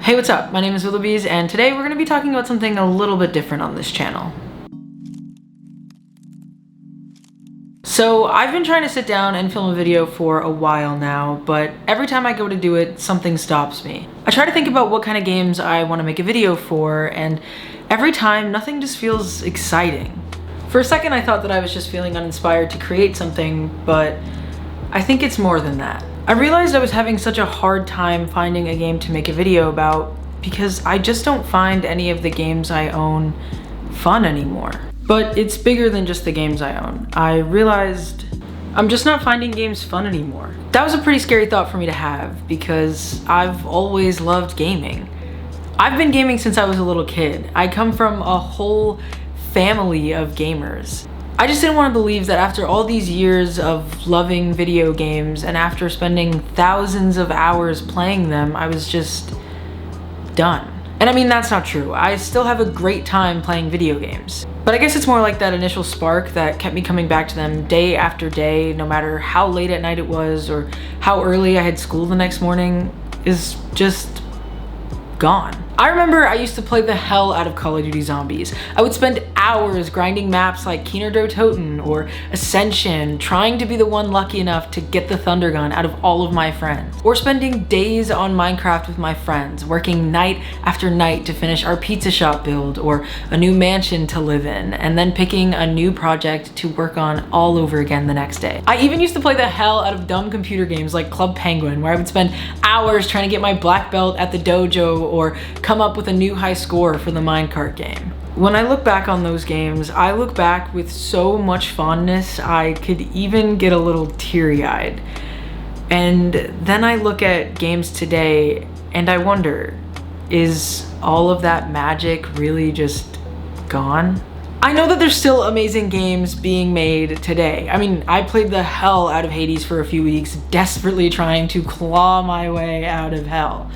Hey, what's up? My name is Willoughbys, and today we're going to be talking about something a little bit different on this channel. So I've been trying to sit down and film a video for a while now, but every time I go to do it, something stops me. I try to think about what kind of games I want to make a video for, and every time nothing just feels exciting. For a second I thought that I was just feeling uninspired to create something, but I think it's more than that. I realized I was having such a hard time finding a game to make a video about because I just don't find any of the games I own fun anymore. But it's bigger than just the games I own. I realized I'm just not finding games fun anymore. That was a pretty scary thought for me to have because I've always loved gaming. I've been gaming since I was a little kid. I come from a whole family of gamers. I just didn't want to believe that after all these years of loving video games and after spending thousands of hours playing them, I was just done. And I mean, that's not true. I still have a great time playing video games. But I guess it's more like that initial spark that kept me coming back to them day after day, no matter how late at night it was or how early I had school the next morning, is just gone. I remember I used to play the hell out of Call of Duty Zombies. I would spend hours grinding maps like Keener der Toten or Ascension, trying to be the one lucky enough to get the Thunder Gun out of all of my friends. Or spending days on Minecraft with my friends, working night after night to finish our pizza shop build or a new mansion to live in, and then picking a new project to work on all over again the next day. I even used to play the hell out of dumb computer games like Club Penguin, where I would spend hours trying to get my black belt at the dojo or come up with a new high score for the minecart game. When I look back on those games, I look back with so much fondness I could even get a little teary-eyed. And then I look at games today and I wonder, is all of that magic really just gone? I know that there's still amazing games being made today. I mean, I played the hell out of Hades for a few weeks, desperately trying to claw my way out of hell.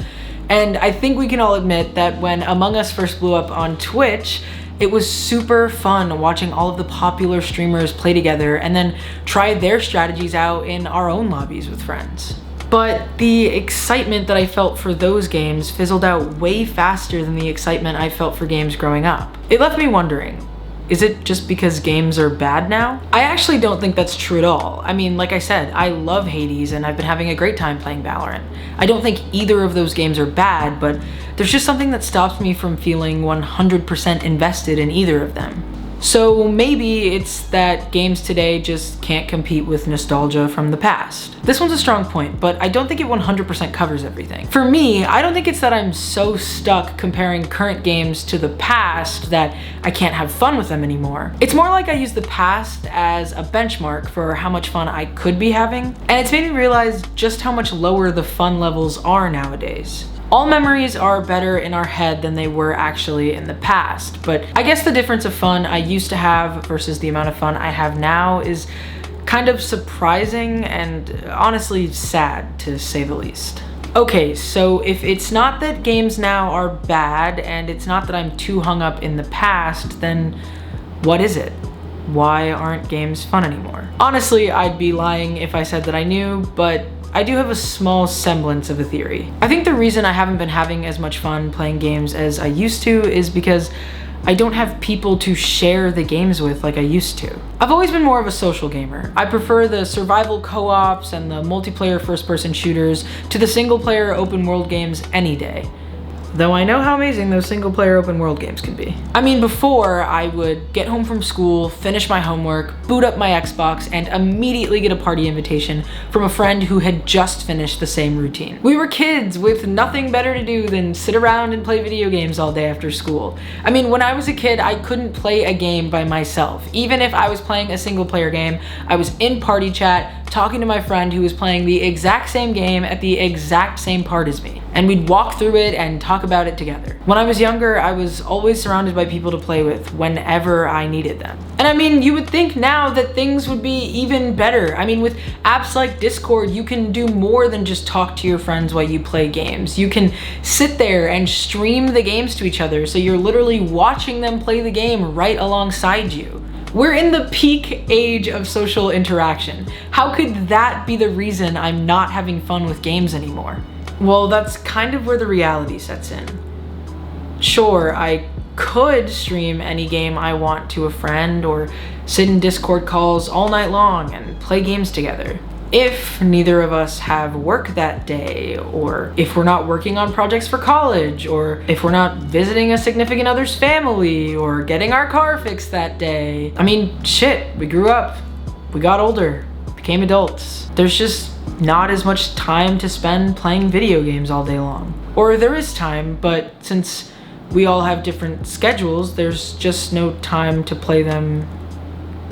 And I think we can all admit that when Among Us first blew up on Twitch, it was super fun watching all of the popular streamers play together and then try their strategies out in our own lobbies with friends. But the excitement that I felt for those games fizzled out way faster than the excitement I felt for games growing up. It left me wondering, is it just because games are bad now? I actually don't think that's true at all. I mean, like I said, I love Hades and I've been having a great time playing Valorant. I don't think either of those games are bad, but there's just something that stops me from feeling 100% invested in either of them. So maybe it's that games today just can't compete with nostalgia from the past. This one's a strong point, but I don't think it 100% covers everything. For me, I don't think it's that I'm so stuck comparing current games to the past that I can't have fun with them anymore. It's more like I use the past as a benchmark for how much fun I could be having, and it's made me realize just how much lower the fun levels are nowadays. All memories are better in our head than they were actually in the past, but I guess the difference of fun I used to have versus the amount of fun I have now is kind of surprising and honestly sad, to say the least. Okay, so if it's not that games now are bad and it's not that I'm too hung up in the past, then what is it? Why aren't games fun anymore? Honestly, I'd be lying if I said that I knew, but I do have a small semblance of a theory. I think the reason I haven't been having as much fun playing games as I used to is because I don't have people to share the games with like I used to. I've always been more of a social gamer. I prefer the survival co-ops and the multiplayer first-person shooters to the single-player open-world games any day. Though I know how amazing those single-player open-world games can be. I mean, before I would get home from school, finish my homework, boot up my Xbox, and immediately get a party invitation from a friend who had just finished the same routine. We were kids with nothing better to do than sit around and play video games all day after school. I mean, when I was a kid, I couldn't play a game by myself. Even if I was playing a single-player game, I was in party chat, talking to my friend who was playing the exact same game at the exact same part as me. And we'd walk through it and talk about it together. When I was younger, I was always surrounded by people to play with whenever I needed them. And I mean, you would think now that things would be even better. I mean, with apps like Discord, you can do more than just talk to your friends while you play games. You can sit there and stream the games to each other, so you're literally watching them play the game right alongside you. We're in the peak age of social interaction. How could that be the reason I'm not having fun with games anymore? Well, that's kind of where the reality sets in. Sure, I could stream any game I want to a friend or sit in Discord calls all night long and play games together. If neither of us have work that day, or if we're not working on projects for college, or if we're not visiting a significant other's family, or getting our car fixed that day. I mean, shit, we grew up, we got older, became adults. There's just not as much time to spend playing video games all day long. Or there is time, but since we all have different schedules, there's just no time to play them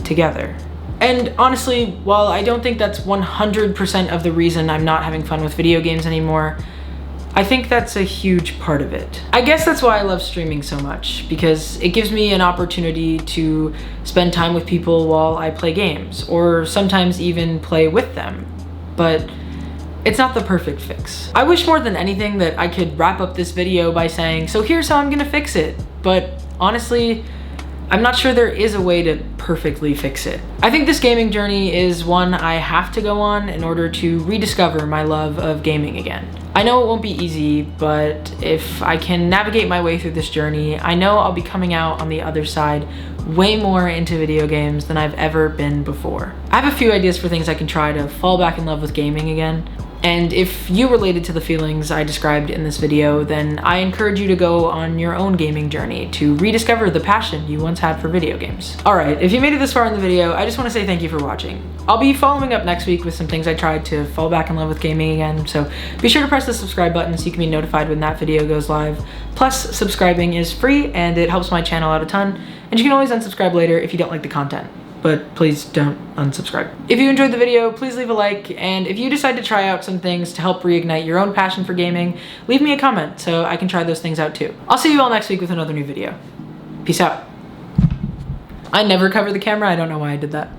together. And honestly, while I don't think that's 100% of the reason I'm not having fun with video games anymore, I think that's a huge part of it. I guess that's why I love streaming so much, because it gives me an opportunity to spend time with people while I play games, or sometimes even play with them. But it's not the perfect fix. I wish more than anything that I could wrap up this video by saying, so here's how I'm gonna fix it. But honestly, I'm not sure there is a way to perfectly fix it. I think this gaming journey is one I have to go on in order to rediscover my love of gaming again. I know it won't be easy, but if I can navigate my way through this journey, I know I'll be coming out on the other side way more into video games than I've ever been before. I have a few ideas for things I can try to fall back in love with gaming again. And if you related to the feelings I described in this video, then I encourage you to go on your own gaming journey to rediscover the passion you once had for video games. Alright, if you made it this far in the video, I just want to say thank you for watching. I'll be following up next week with some things I tried to fall back in love with gaming again, so be sure to press the subscribe button so you can be notified when that video goes live. Plus, subscribing is free and it helps my channel out a ton, and you can always unsubscribe later if you don't like the content. But please don't unsubscribe. If you enjoyed the video, please leave a like, and if you decide to try out some things to help reignite your own passion for gaming, leave me a comment so I can try those things out too. I'll see you all next week with another new video. Peace out. I never cover the camera, I don't know why I did that.